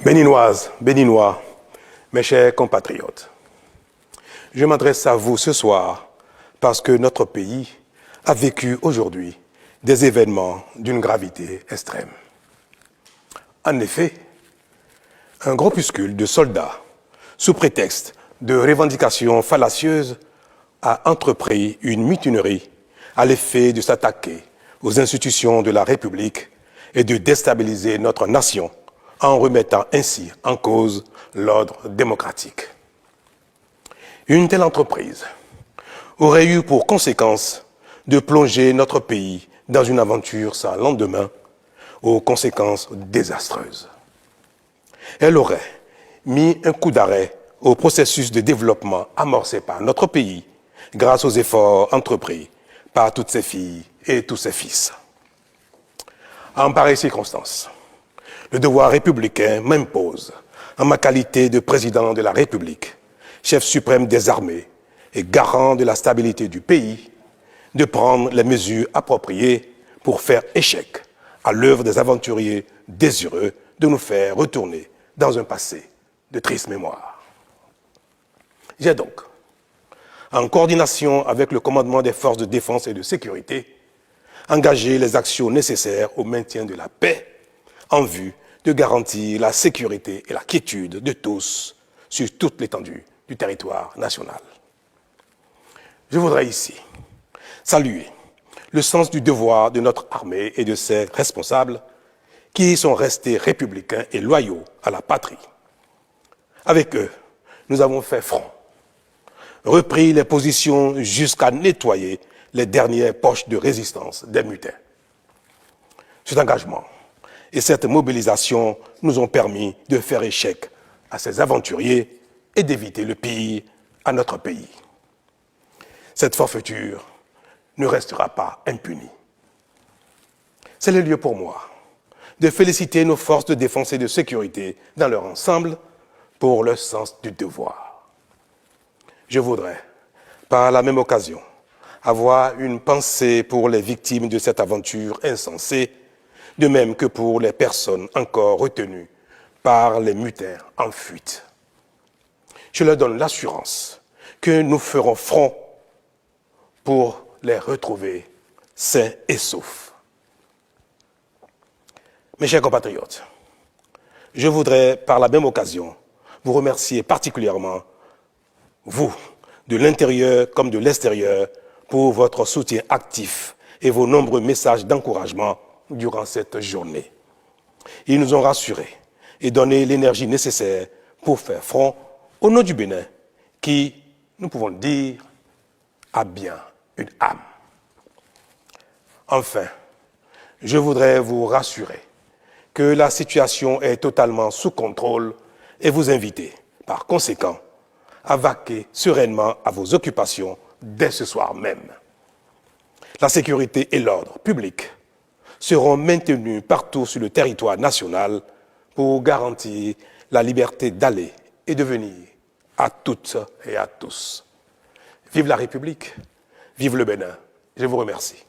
Béninoises, Béninois, mes chers compatriotes, je m'adresse à vous ce soir parce que notre pays a vécu aujourd'hui des événements d'une gravité extrême. En effet, un groupuscule de soldats, sous prétexte de revendications fallacieuses, a entrepris une mutinerie à l'effet de s'attaquer aux institutions de la République et de déstabiliser notre nation en remettant ainsi en cause l'ordre démocratique. Une telle entreprise aurait eu pour conséquence de plonger notre pays dans une aventure sans lendemain, aux conséquences désastreuses. Elle aurait mis un coup d'arrêt au processus de développement amorcé par notre pays grâce aux efforts entrepris par toutes ses filles et tous ses fils. En pareille circonstance, le devoir républicain m'impose, en ma qualité de président de la République, chef suprême des armées et garant de la stabilité du pays, de prendre les mesures appropriées pour faire échec à l'œuvre des aventuriers désireux de nous faire retourner dans un passé de triste mémoire. J'ai donc, en coordination avec le commandement des forces de défense et de sécurité, engagé les actions nécessaires au maintien de la paix en vue de garantir la sécurité et la quiétude de tous sur toute l'étendue du territoire national. Je voudrais ici saluer le sens du devoir de notre armée et de ses responsables qui sont restés républicains et loyaux à la patrie. Avec eux, nous avons fait front, repris les positions jusqu'à nettoyer les dernières poches de résistance des mutins. Cet engagement et cette mobilisation nous ont permis de faire échec à ces aventuriers et d'éviter le pire à notre pays. Cette forfaiture ne restera pas impunie. C'est le lieu pour moi de féliciter nos forces de défense et de sécurité dans leur ensemble pour leur sens du devoir. Je voudrais, par la même occasion, avoir une pensée pour les victimes de cette aventure insensée, de même que pour les personnes encore retenues par les mutins en fuite. Je leur donne l'assurance que nous ferons front pour les retrouver sains et saufs. Mes chers compatriotes, je voudrais par la même occasion vous remercier particulièrement, vous, de l'intérieur comme de l'extérieur, pour votre soutien actif et vos nombreux messages d'encouragement durant cette journée. Ils nous ont rassurés et donné l'énergie nécessaire pour faire front au nom du Bénin qui, nous pouvons le dire, a bien une âme. Enfin, je voudrais vous rassurer que la situation est totalement sous contrôle et vous inviter, par conséquent, à vaquer sereinement à vos occupations dès ce soir même. La sécurité et l'ordre public seront maintenus partout sur le territoire national pour garantir la liberté d'aller et de venir à toutes et à tous. Vive la République, vive le Bénin. Je vous remercie.